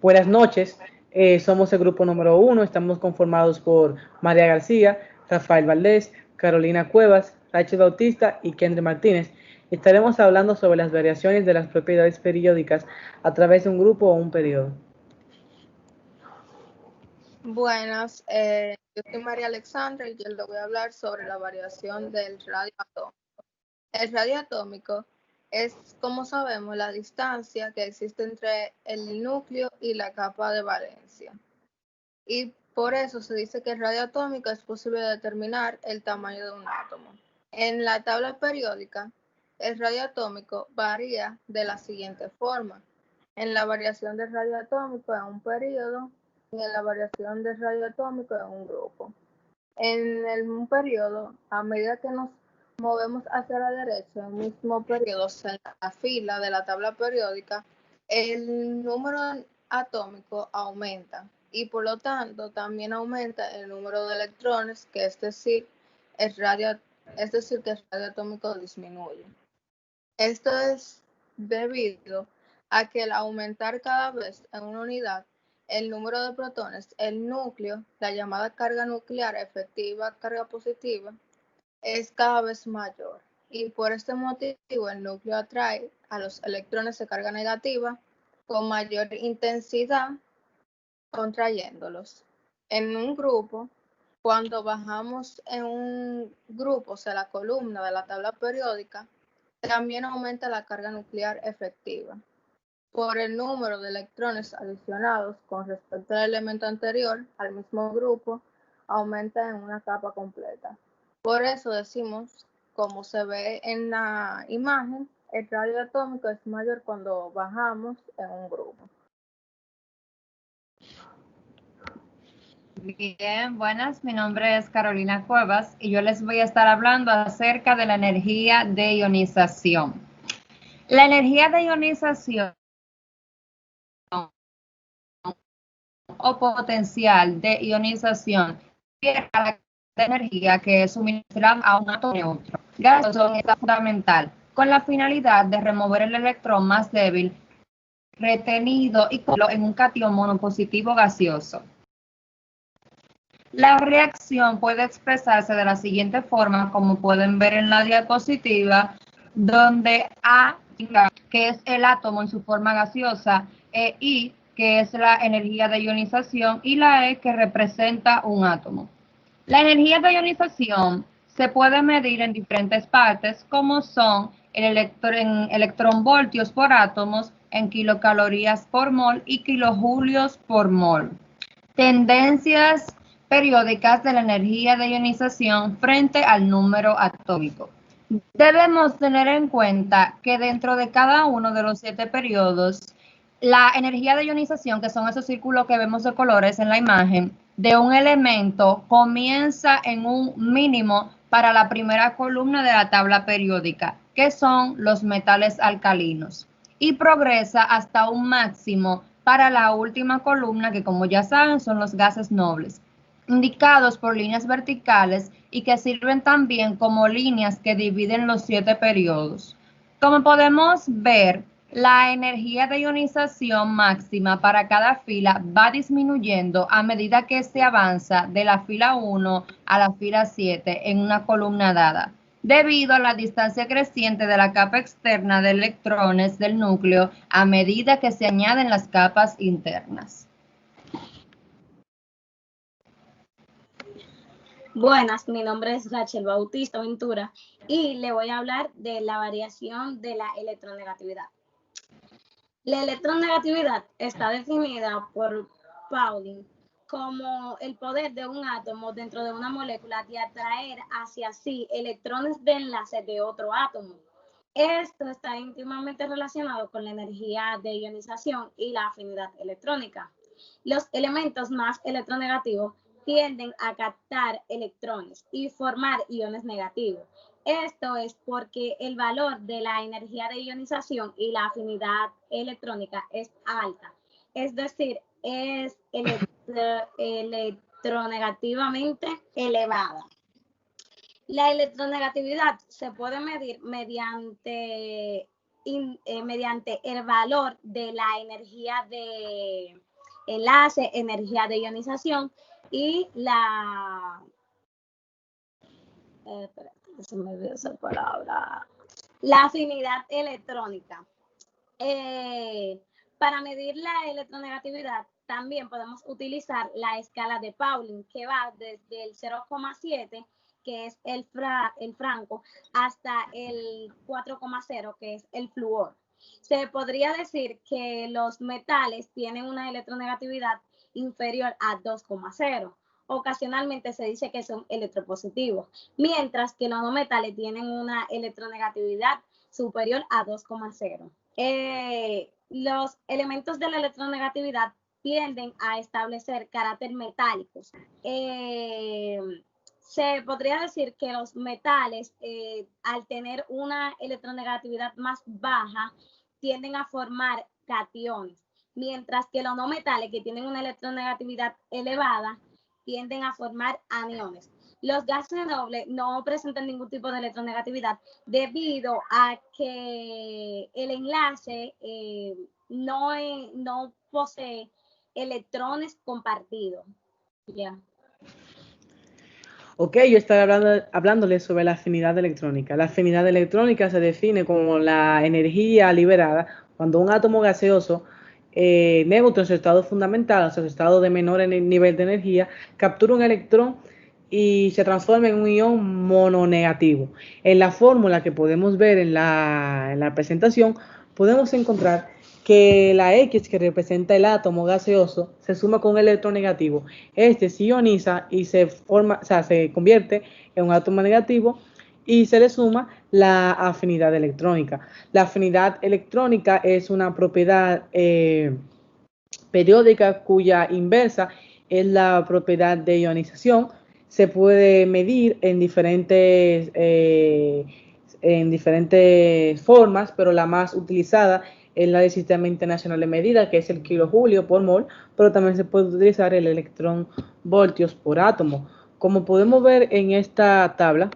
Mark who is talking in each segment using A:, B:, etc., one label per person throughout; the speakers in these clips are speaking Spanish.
A: Buenas noches, somos el grupo número uno, estamos conformados por María García, Rafael Valdés, Carolina Cuevas, Rachel Bautista y Kendry Martínez. Estaremos hablando sobre las variaciones de las propiedades periódicas a través de un grupo o un periodo.
B: Buenas, yo soy María Alexandra y yo les voy a hablar sobre la variación del radio atómico. El radio atómico es, como sabemos, la distancia que existe entre el núcleo y la capa de valencia. Y por eso se dice que el radio atómico es posible determinar el tamaño de un átomo. En la tabla periódica, el radio atómico varía de la siguiente forma. En la variación del radio atómico en un periodo y en la variación del radio atómico en un grupo. En un periodo, a medida que nos movemos hacia la derecha, en el mismo periodo, en la fila de la tabla periódica, el número atómico aumenta y por lo tanto también aumenta el número de electrones, que es decir, que el radio atómico disminuye. Esto es debido a que al aumentar cada vez en una unidad el número de protones, el núcleo, la llamada carga nuclear efectiva, carga positiva, es cada vez mayor. Y por este motivo el núcleo atrae a los electrones de carga negativa con mayor intensidad, contrayéndolos. En un grupo, cuando bajamos en un grupo, o sea, la columna de la tabla periódica, también aumenta la carga nuclear efectiva por el número de electrones adicionados con respecto al elemento anterior al mismo grupo, aumenta en una capa completa. Por eso decimos, como se ve en la imagen, el radio atómico es mayor cuando bajamos en un grupo.
C: Bien, buenas, mi nombre es Carolina Cuevas y yo les voy a estar hablando acerca de la energía de ionización. La energía de ionización o potencial de ionización es la energía que es suministrada a un átomo neutro gaseoso es fundamental con la finalidad de remover el electrón más débil retenido y colocarlo en un catión monopositivo gaseoso. La reacción puede expresarse de la siguiente forma, como pueden ver en la diapositiva, donde A, que es el átomo en su forma gaseosa, e I, que es la energía de ionización, y la E, que representa un átomo. La energía de ionización se puede medir en diferentes partes, como son en electronvoltios por átomos, en kilocalorías por mol y kilojulios por mol. Tendencias periódicas de la energía de ionización frente al número atómico. Debemos tener en cuenta que dentro de cada uno de los 7 periodos, la energía de ionización, que son esos círculos que vemos de colores en la imagen, de un elemento comienza en un mínimo para la primera columna de la tabla periódica, que son los metales alcalinos, y progresa hasta un máximo para la última columna, que como ya saben son los gases nobles, indicados por líneas verticales y que sirven también como líneas que dividen los 7 periodos. Como podemos ver, la energía de ionización máxima para cada fila va disminuyendo a medida que se avanza de la fila 1 a la fila 7 en una columna dada, debido a la distancia creciente de la capa externa de electrones del núcleo a medida que se añaden las capas internas.
D: Buenas, mi nombre es Rachel Bautista Ventura y le voy a hablar de la variación de la electronegatividad. La electronegatividad está definida por Pauling como el poder de un átomo dentro de una molécula de atraer hacia sí electrones de enlace de otro átomo. Esto está íntimamente relacionado con la energía de ionización y la afinidad electrónica. Los elementos más electronegativos tienden a captar electrones y formar iones negativos. Esto es porque el valor de la energía de ionización y la afinidad electrónica es alta, es decir, es electronegativamente elevada. La electronegatividad se puede medir mediante mediante el valor de la energía de enlace, energía de ionización y se me olvidó esa palabra, la afinidad electrónica. Para medir la electronegatividad también podemos utilizar la escala de Pauling, que va desde el 0,7, que es el franco, hasta el 4,0, que es el flúor. Se podría decir que los metales tienen una electronegatividad inferior a 2,0. Ocasionalmente se dice que son electropositivos, mientras que los no metales tienen una electronegatividad superior a 2,0. Los elementos de la electronegatividad tienden a establecer carácter metálicos. Se podría decir que los metales, al tener una electronegatividad más baja, tienden a formar cationes, mientras que los no metales, que tienen una electronegatividad elevada, tienden a formar aniones. Los gases nobles no presentan ningún tipo de electronegatividad debido a que el enlace no posee electrones compartidos. Yeah.
A: Ok, yo estaré hablándoles sobre la afinidad electrónica. La afinidad electrónica se define como la energía liberada cuando un átomo gaseoso neutro en su estado fundamental, o sea, su estado de menor nivel de energía, captura un electrón y se transforma en un ion mononegativo. En la fórmula que podemos ver en la presentación, podemos encontrar que la X, que representa el átomo gaseoso, se suma con un electrón negativo. Este se ioniza y se convierte en un átomo negativo y se le suma la afinidad electrónica. La afinidad electrónica es una propiedad periódica cuya inversa es la propiedad de ionización. Se puede medir en diferentes formas, pero la más utilizada es la del Sistema Internacional de Medida, que es el kilojoulio por mol, pero también se puede utilizar el electrón voltios por átomo. Como podemos ver en esta tabla,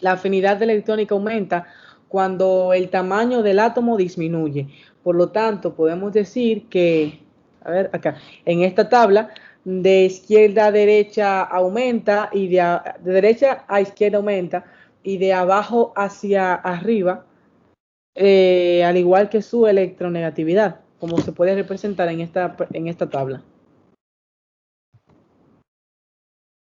A: la afinidad electrónica aumenta cuando el tamaño del átomo disminuye. Por lo tanto, podemos decir que, a ver, acá, en esta tabla, de izquierda a derecha aumenta y de derecha a izquierda aumenta y de abajo hacia arriba, al igual que su electronegatividad, como se puede representar en esta tabla.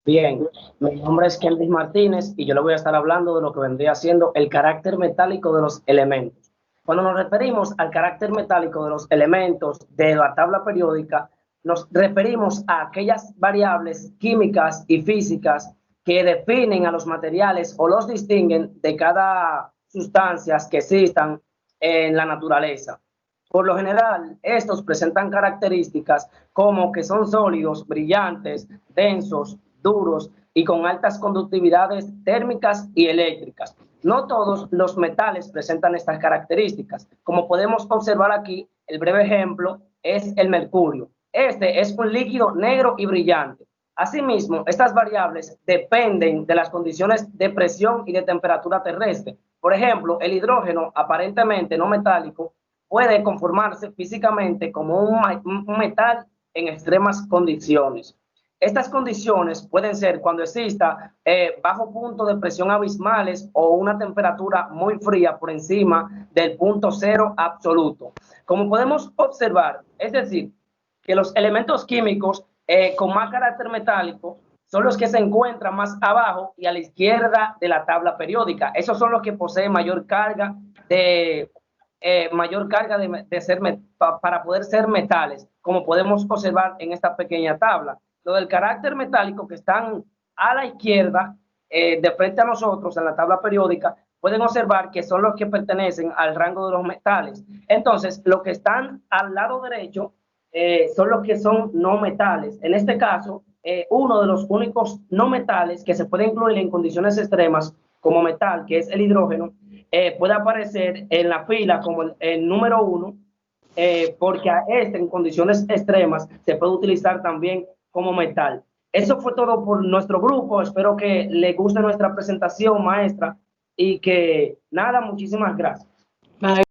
E: Bien, mi nombre es Kendrick Martínez y yo le voy a estar hablando de lo que vendría siendo el carácter metálico de los elementos. Cuando nos referimos al carácter metálico de los elementos de la tabla periódica, nos referimos a aquellas variables químicas y físicas que definen a los materiales o los distinguen de cada sustancias que existan en la naturaleza. Por lo general, estos presentan características como que son sólidos, brillantes, densos, duros y con altas conductividades térmicas y eléctricas. No todos los metales presentan estas características. Como podemos observar aquí, el breve ejemplo es el mercurio. Este es un líquido negro y brillante. Asimismo, estas variables dependen de las condiciones de presión y de temperatura terrestre. Por ejemplo, el hidrógeno, aparentemente no metálico, puede conformarse físicamente como un metal en extremas condiciones. Estas condiciones pueden ser cuando exista bajo punto de presión abismales o una temperatura muy fría por encima del punto cero absoluto. Como podemos observar, es decir, que los elementos químicos con más carácter metálico son los que se encuentran más abajo y a la izquierda de la tabla periódica. Esos son los que poseen mayor carga para poder ser metales, como podemos observar en esta pequeña tabla. Lo del carácter metálico que están a la izquierda, de frente a nosotros en la tabla periódica, pueden observar que son los que pertenecen al rango de los metales. Entonces, los que están al lado derecho son los que son no metales. En este caso, uno de los únicos no metales que se puede incluir en condiciones extremas como metal, que es el hidrógeno, puede aparecer en la fila como el número 1, porque a este en condiciones extremas se puede utilizar también como metal. Eso fue todo por nuestro grupo. Espero que les guste nuestra presentación, maestra, y que nada, muchísimas gracias.
A: Bye.